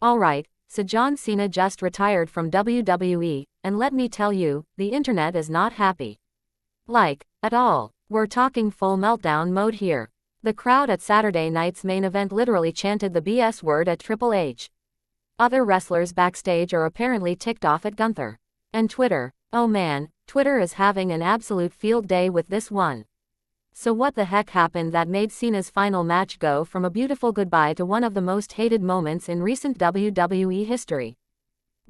Alright, so John Cena just retired from WWE, and let me tell you, the internet is not happy. Like, at all. We're talking full meltdown mode here. The crowd at Saturday night's main event literally chanted the BS word at Triple H. Other wrestlers backstage are apparently ticked off at Gunther. And Twitter, oh man, Twitter is having an absolute field day with this one. So what the heck happened that made Cena's final match go from a beautiful goodbye to one of the most hated moments in recent WWE history?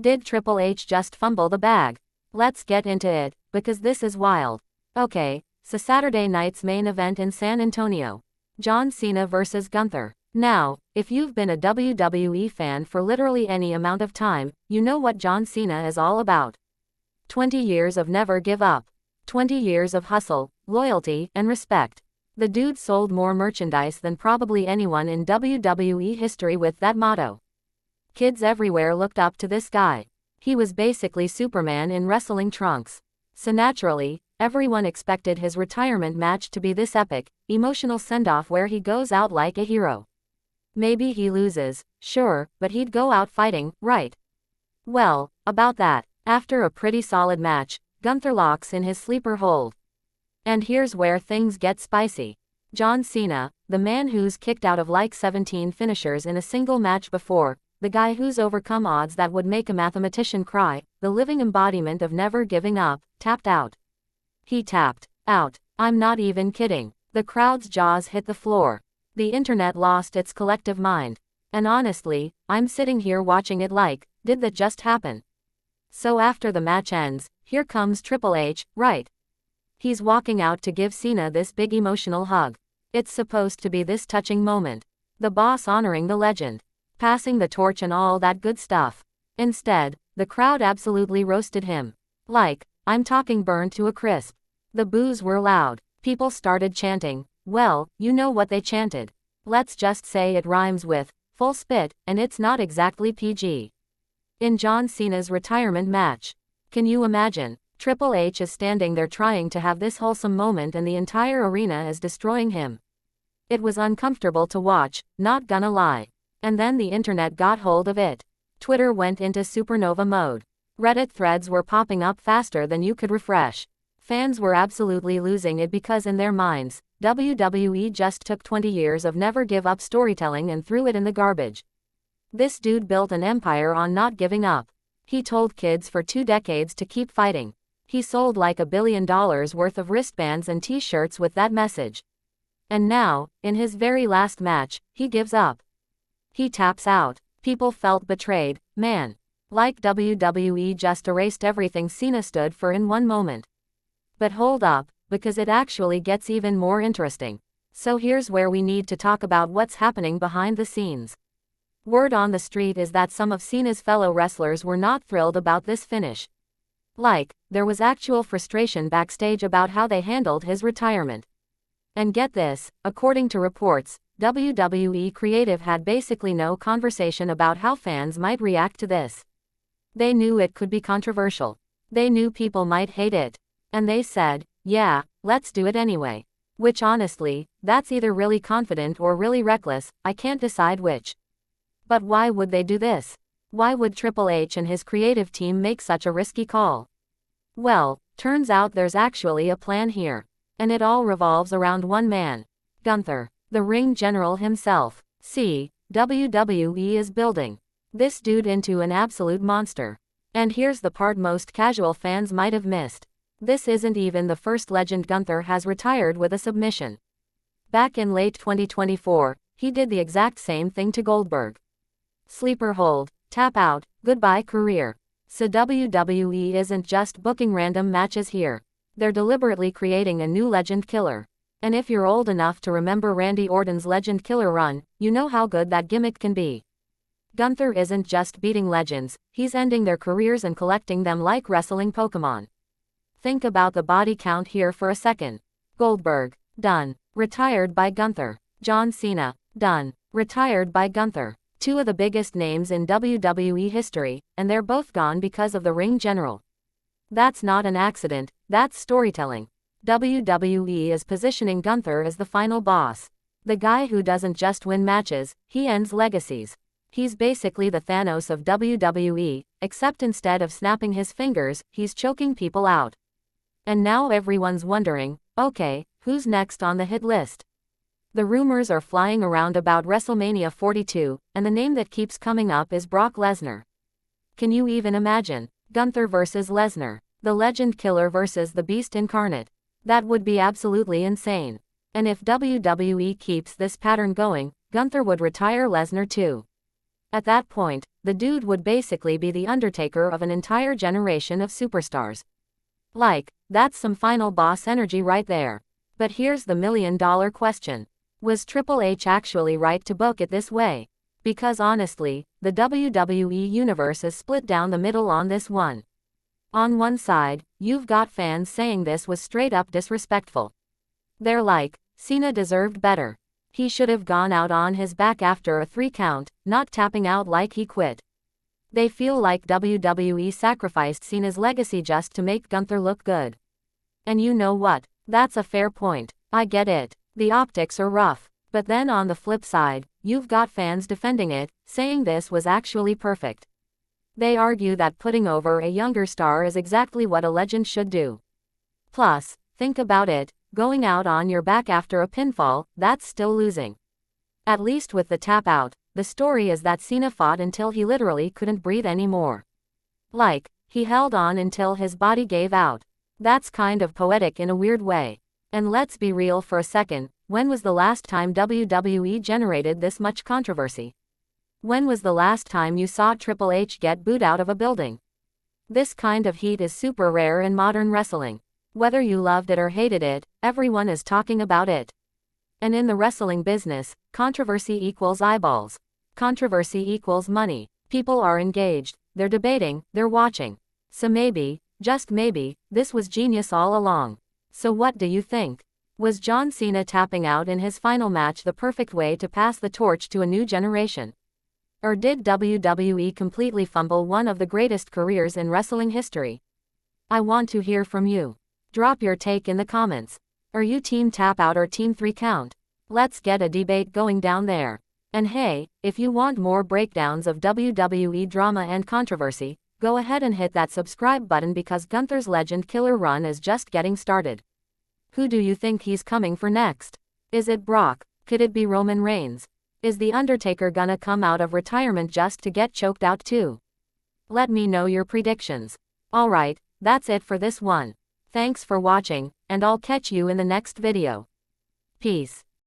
Did Triple H just fumble the bag? Let's get into it, because this is wild. Okay, so Saturday night's main event in San Antonio. John Cena vs. Gunther. Now, if you've been a WWE fan for literally any amount of time, you know what John Cena is all about. 20 years of never give up. 20 years of hustle, loyalty, and respect. The dude sold more merchandise than probably anyone in WWE history with that motto. Kids everywhere looked up to this guy. He was basically Superman in wrestling trunks. So naturally, everyone expected his retirement match to be this epic, emotional send-off where he goes out like a hero. Maybe he loses, sure, but he'd go out fighting, right? Well, about that, after a pretty solid match, Gunther locks in his sleeper hold. And here's where things get spicy. John Cena, the man who's kicked out of like 17 finishers in a single match before, the guy who's overcome odds that would make a mathematician cry, the living embodiment of never giving up, tapped out. He tapped out. I'm not even kidding. The crowd's jaws hit the floor. The internet lost its collective mind. And honestly, I'm sitting here watching it like, did that just happen? So after the match ends, here comes Triple H, right? He's walking out to give Cena this big emotional hug. It's supposed to be this touching moment. The boss honoring the legend. Passing the torch and all that good stuff. Instead, the crowd absolutely roasted him. Like, I'm talking burned to a crisp. The boos were loud. People started chanting. Well, you know what they chanted. Let's just say it rhymes with full spit, and it's not exactly PG. In John Cena's retirement match. Can you imagine? Triple H is standing there trying to have this wholesome moment and the entire arena is destroying him. It was uncomfortable to watch, not gonna lie. And then the internet got hold of it. Twitter went into supernova mode. Reddit threads were popping up faster than you could refresh. Fans were absolutely losing it because in their minds, WWE just took 20 years of never give up storytelling and threw it in the garbage. This dude built an empire on not giving up. He told kids for 2 decades to keep fighting. He sold like $1 billion worth of wristbands and t-shirts with that message. And now, in his very last match, he gives up. He taps out. People felt betrayed, man. Like WWE just erased everything Cena stood for in one moment. But hold up, because it actually gets even more interesting. So here's where we need to talk about what's happening behind the scenes. Word on the street is that some of Cena's fellow wrestlers were not thrilled about this finish. Like, there was actual frustration backstage about how they handled his retirement. And get this, according to reports, WWE Creative had basically no conversation about how fans might react to this. They knew it could be controversial. They knew people might hate it. And they said, yeah, let's do it anyway. Which honestly, that's either really confident or really reckless, I can't decide which. But why would they do this? Why would Triple H and his creative team make such a risky call? Well, turns out there's actually a plan here. And it all revolves around one man. Gunther, the ring general himself. See, WWE is building this dude into an absolute monster. And here's the part most casual fans might have missed. This isn't even the first legend Gunther has retired with a submission. Back in late 2024, he did the exact same thing to Goldberg. Sleeper hold, tap out, goodbye career. So WWE isn't just booking random matches here. They're deliberately creating a new legend killer. And if you're old enough to remember Randy Orton's legend killer run, you know how good that gimmick can be. Gunther isn't just beating legends, he's ending their careers and collecting them like wrestling Pokemon. Think about the body count here for a second. Goldberg, done. Retired by Gunther. John Cena, done. Retired by Gunther. 2 of the biggest names in WWE history, and they're both gone because of the ring general. That's not an accident, that's storytelling. WWE is positioning Gunther as the final boss. The guy who doesn't just win matches, he ends legacies. He's basically the Thanos of WWE, except instead of snapping his fingers, he's choking people out. And now everyone's wondering, okay, who's next on the hit list? The rumors are flying around about WrestleMania 42, and the name that keeps coming up is Brock Lesnar. Can you even imagine? Gunther versus Lesnar. The Legend Killer versus the Beast Incarnate. That would be absolutely insane. And if WWE keeps this pattern going, Gunther would retire Lesnar too. At that point, the dude would basically be the Undertaker of an entire generation of superstars. Like, that's some final boss energy right there. But here's the million-dollar question. Was Triple H actually right to book it this way? Because honestly, the WWE universe is split down the middle on this one. On one side, you've got fans saying this was straight up disrespectful. They're like, Cena deserved better. He should have gone out on his back after a 3 count, not tapping out like he quit. They feel like WWE sacrificed Cena's legacy just to make Gunther look good. And you know what? That's a fair point. I get it. The optics are rough. But then on the flip side, you've got fans defending it, saying this was actually perfect. They argue that putting over a younger star is exactly what a legend should do. Plus, think about it, going out on your back after a pinfall, that's still losing. At least with the tap out, the story is that Cena fought until he literally couldn't breathe anymore. Like, he held on until his body gave out. That's kind of poetic in a weird way. And let's be real for a second, when was the last time WWE generated this much controversy? When was the last time you saw Triple H get booed out of a building? This kind of heat is super rare in modern wrestling. Whether you loved it or hated it, everyone is talking about it. And in the wrestling business, controversy equals eyeballs. Controversy equals money. People are engaged, they're debating, they're watching. So maybe, just maybe, this was genius all along. So what do you think? Was John Cena tapping out in his final match the perfect way to pass the torch to a new generation? Or did WWE completely fumble one of the greatest careers in wrestling history? I want to hear from you. Drop your take in the comments. Are you team tap out or team 3 count? Let's get a debate going down there. And hey, if you want more breakdowns of WWE drama and controversy, go ahead and hit that subscribe button because Gunther's Legend Killer run is just getting started. Who do you think he's coming for next? Is it Brock? Could it be Roman Reigns? Is The Undertaker gonna come out of retirement just to get choked out too? Let me know your predictions. Alright, that's it for this one. Thanks for watching, and I'll catch you in the next video. Peace.